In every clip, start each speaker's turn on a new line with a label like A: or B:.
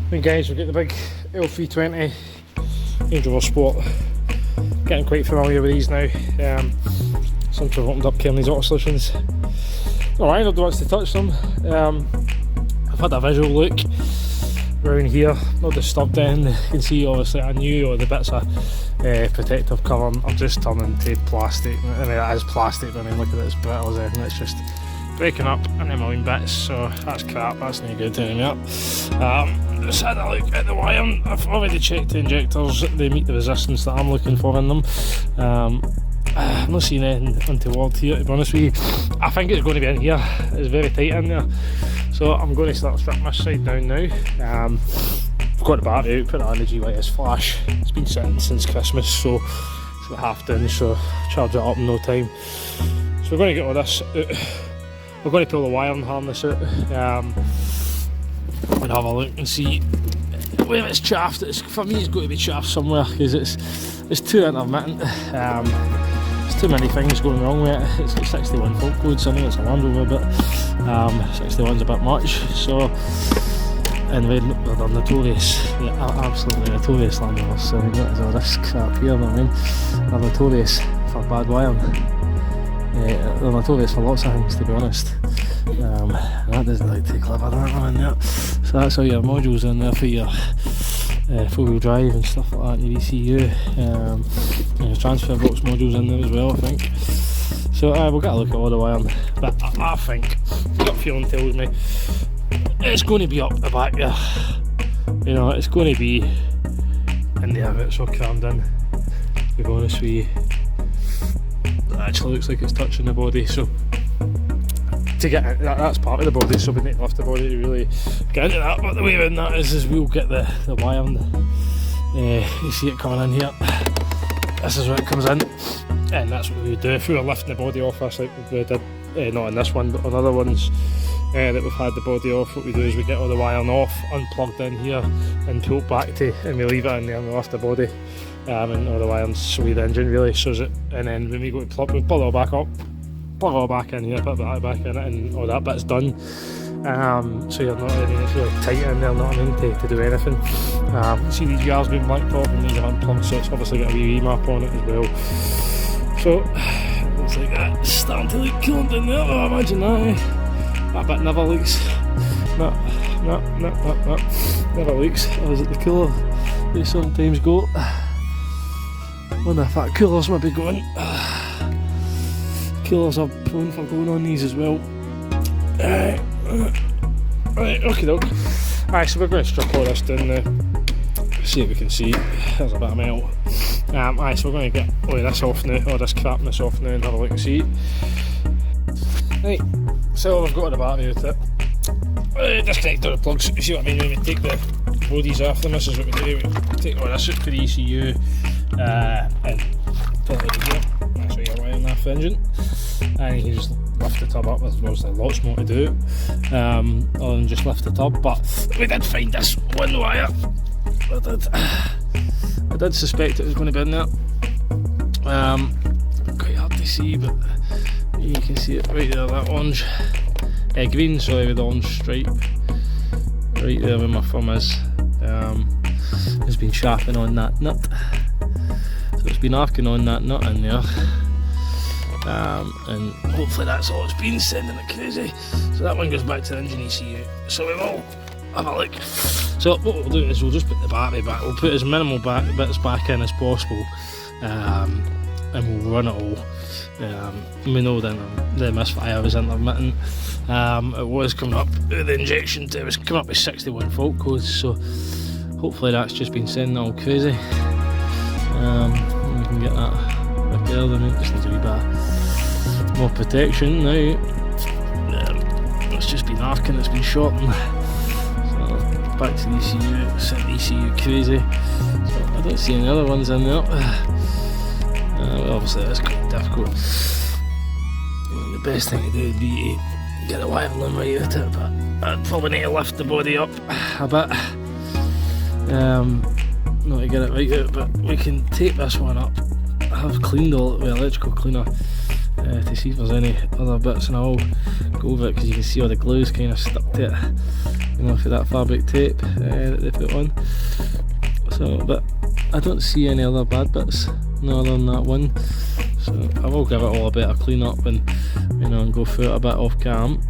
A: Right guys, we've got the big l320 Range Rover Sport. Getting quite familiar with these now since we've opened up Kearney's Auto Solutions. Alright, nobody wants to touch them. I've had a visual look around here, not disturbed in. You can see obviously I knew all the bits of protective cover are just turning to plastic. I mean it is plastic, but I mean look at this brittle as anything, it's just breaking up in a million bits, so that's crap, that's no good anymore. Just had a look at the wire. I've already checked the injectors, they meet the resistance that I'm looking for in them. I'm not seeing anything untoward here, to be honest with you. I think it's going to be in here, it's very tight in there. So I'm going to start stripping this side down now. I've got the battery out, put it on the GYS flash. It's been sitting since Christmas, so it's about half done, so charge it up in no time. So we're going to get all this out. We're going to pull the wiring harness out and have a look and see where it's chaffed. For me it's got to be chaffed somewhere because it's too intermittent. There's too many things going wrong with it. It's got 61 fault codes. I know it's a Land Rover, but 61's a bit much. So, and they're notorious, absolutely notorious Land Rovers. So there's all this crap here, but I mean, they're notorious for bad wiring. They're notorious for lots of things, to be honest. That doesn't look too clever, that one, yeah. So that's all your modules in there for your four-wheel drive and stuff like that, and your ECU. There's transfer box modules in there as well, I think. So we'll get a look at all the wiring, but I think, gut feeling tells me, it's going to be up the back there. You know, it's going to be in there, it's all crammed in, to be honest with you. It actually looks like it's touching the body, so to get it, that's part of the body, so we need to lift the body to really get into that. But the way around that is we'll get the wiring. You see it coming in here. This is where it comes in, and that's what we would do if we were lifting the body off us, like we did, not on this one, but on other ones that we've had the body off. What we do is we get all the wiring off, unplugged in here, and pull it back to, and we leave it in there and we lift the body. And all the wirings sway the engine really, so it, and then when we go to plug, we pull it all back up, plug it all back in here, put that back in it, and all that bit's done. So you're not, I mean, it's really tight in there, not to do anything. See these gears being blanked off and these are unplugged, so it's obviously got a wee map on it as well. So it looks like that's starting to look cool down there. Oh, imagine that, eh? That bit never leaks. No, never leaks. Or is it the cooler? They sometimes go. Wonder if that cooler's maybe going. Coolers are prone for going on these as well. Right, okie doke. Alright, so we're going to strip all this down now. See if we can see. There's a bit of metal. Alright, so we're going to get all this off now, all this crapness off now, and have a look and see. Right, so we've got the battery out it. Disconnect all the plugs. You see what I mean? When we take the bodies off them, this is what we do. We take all this out for the ECU. And put it in here. That's where you're wiring that for the engine, and you can just lift the tub up. There's obviously lots more to do other than just lift the tub, but we did find this one wire. I did suspect it was going to be in there. Quite hard to see, but you can see it right there, that orange, green, sorry, with the orange stripe right there where my thumb is. Has been sharpening on that nut. It's been arcing on that nut in there, and hopefully that's all it's been, sending it crazy. So that one goes back to the engine ECU, so we will have a look. So what we'll do is we'll just put the battery back, we'll put as minimal bits back in as possible, and we'll run it all. We know then the misfire was intermittent. It was coming up with the injection, it was coming up with 61 fault codes, so hopefully that's just been sending all crazy. We can get that repaired, and it just needs a wee bit more protection now. It's just been arcing, it's been shortened. So back to the ECU, sent the ECU crazy. So I don't see any other ones in there. Well, obviously that's quite difficult. The best thing to do would be to get the wiring right out it, but I'd probably need to lift the body up a bit. Not to get it right out, but we can tape this one up. I have cleaned all it with electrical cleaner to see if there's any other bits, and I'll go over it because you can see all the glue's kind of stuck to it. you know, for that fabric tape that they put on. So, but I don't see any other bad bits, no other than that one. So I will give it all a bit of clean up and, you know, and go through it a bit off cam.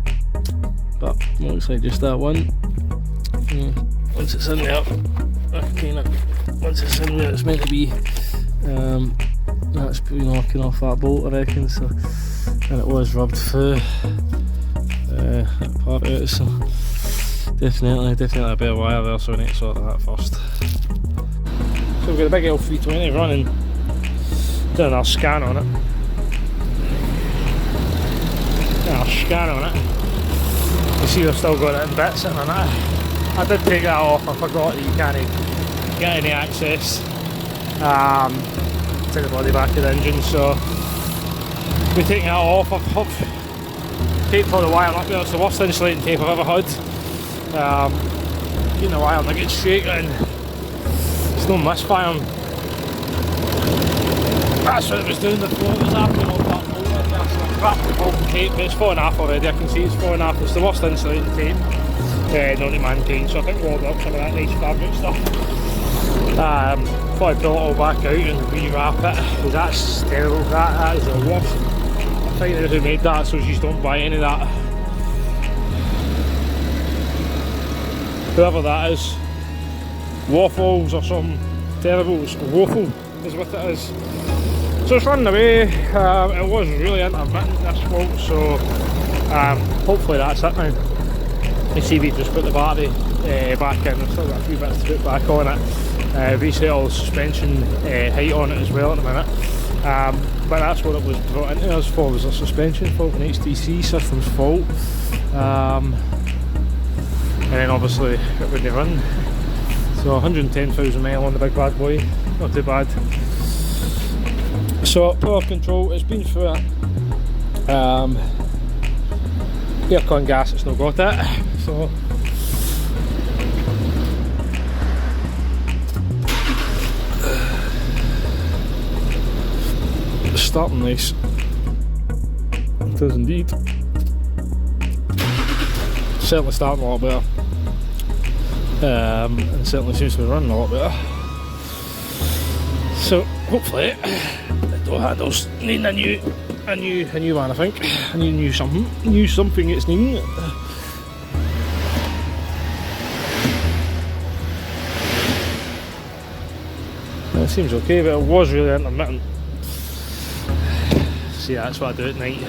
A: But looks like just that one. Once it's in there, once it's in where it's meant to be, that's, you know, knocking off that bolt, I reckon. So, and it was rubbed through that part of it. So definitely a bit of wire there. So we need to sort that first. So we've got a big l320 running, doing our scan on it. Our scan on it. You see we've still got it in bits sitting on it. I did take that off, I forgot that you can't get any access to the body back of the engine, so we're taking that off. I've taped all the wire up there. It's the worst insulating tape I've ever had. Getting the wire to get straight and there's no misfiring. That's what it was doing before. It was happening on that bolt right there, so I wrapped the bolt in tape. It's 4.5 already, I can see it's 4.5. It's the worst insulating tape known to mankind, so I think we'll order up some of that nice fabric stuff. Before I pull it all back out and rewrap it, because that's terrible. That is the worst. I think who made that, so just don't buy any of that. Whoever that is, waffles or something terrible. It's waffle is what it is. So it's running away. It was really intermittent, this fault, so hopefully that's it now. You see we just put the battery back in. We've still got a few bits to put back on it. Reset all the suspension height on it as well at the minute. But that's what it was brought into us for, was a suspension fault, an HTC system's fault. And then obviously it wouldn't run. So 110,000 mile on the big bad boy, not too bad. So power control, it's been through it. Aircon gas, it's not got it. So it's starting nice. It is indeed. Certainly starting a lot better. And certainly seems to be running a lot better. So hopefully the door handles needing a new one, I think. A new something it's needing. It seems okay, but it was really intermittent. See, that's what I do at night.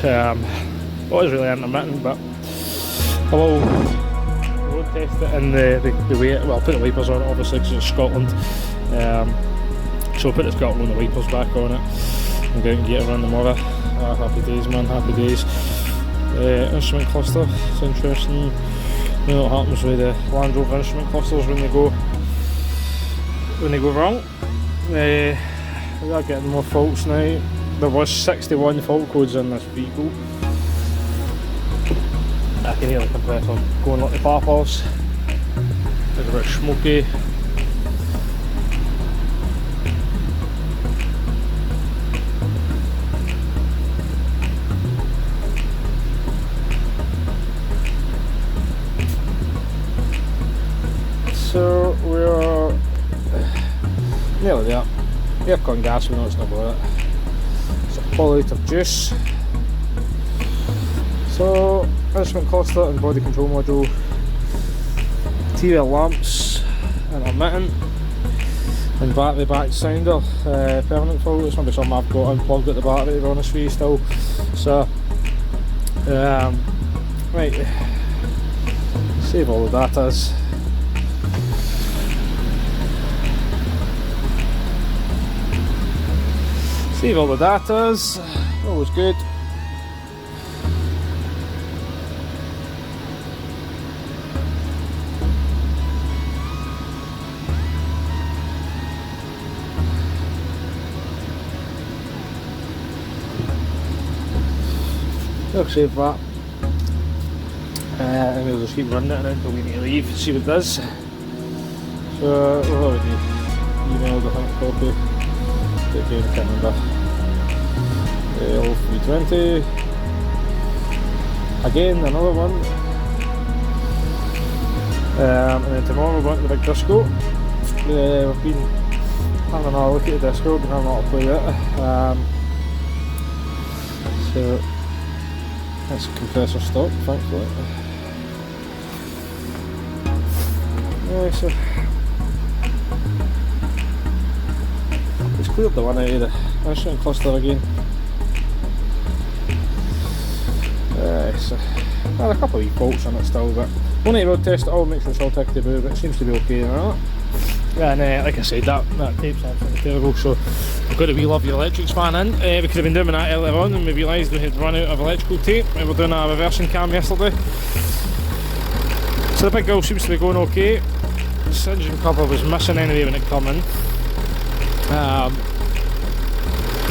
A: It was really intermittent, but I will road test it in the way. Well, I'll put the wipers on it obviously because it's Scotland. So I'll put the Scotland and the wipers back on it and go out and get it around tomorrow. Happy days, man, happy days. Instrument cluster, it's interesting. You know what happens with the Land Rover instrument clusters when they go wrong. We are getting more faults now. There was 61 fault codes in this vehicle. I can hear the compressor going like the farpers. It's a bit smoky. So we're nearly there. Aircon gas, we know it's not about it. So full litre of juice. So instrument cluster and body control module. TL lamps, intermittent, and battery back sounder. Permanent fault. It's maybe something I've got unplugged at the battery, to be honest with you still. So right, save all the datas. Save all the datas, always good. I'll save that. And we'll just keep running it until we need to leave, see what it does. So we've already emailed, I think, copy. Again, I can't remember. l320. Again, another one. And then tomorrow we're going to the big disco. We've been having a look at the disco, been having a lot of play with it. So that's a compressor stop, thankfully. Yeah, so it's cleared the one out of the instrument cluster again. So well, a couple of wee faults on it still, but we'll need to road test it all, make sure it's all tickety boo, but it seems to be okay now. And like I said, that tape's absolutely terrible, so I've got to re-love your electrics fan in, because I've been doing that earlier on and we realised we had run out of electrical tape. We were doing a reversing cam yesterday. So the big girl seems to be going okay. This engine cover was missing anyway when it come in.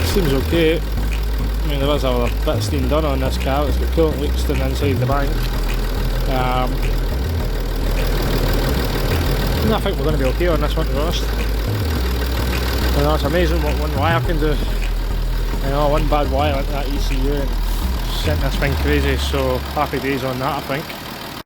A: Seems okay. I mean, there was a bit of steam done on this car. It's got coolant leaks down inside the bank. And I think we're going to be okay on this one, to be honest. And that's amazing what one wire can do. You know, one bad wire into that ECU and sent this thing crazy, so happy days on that, I think.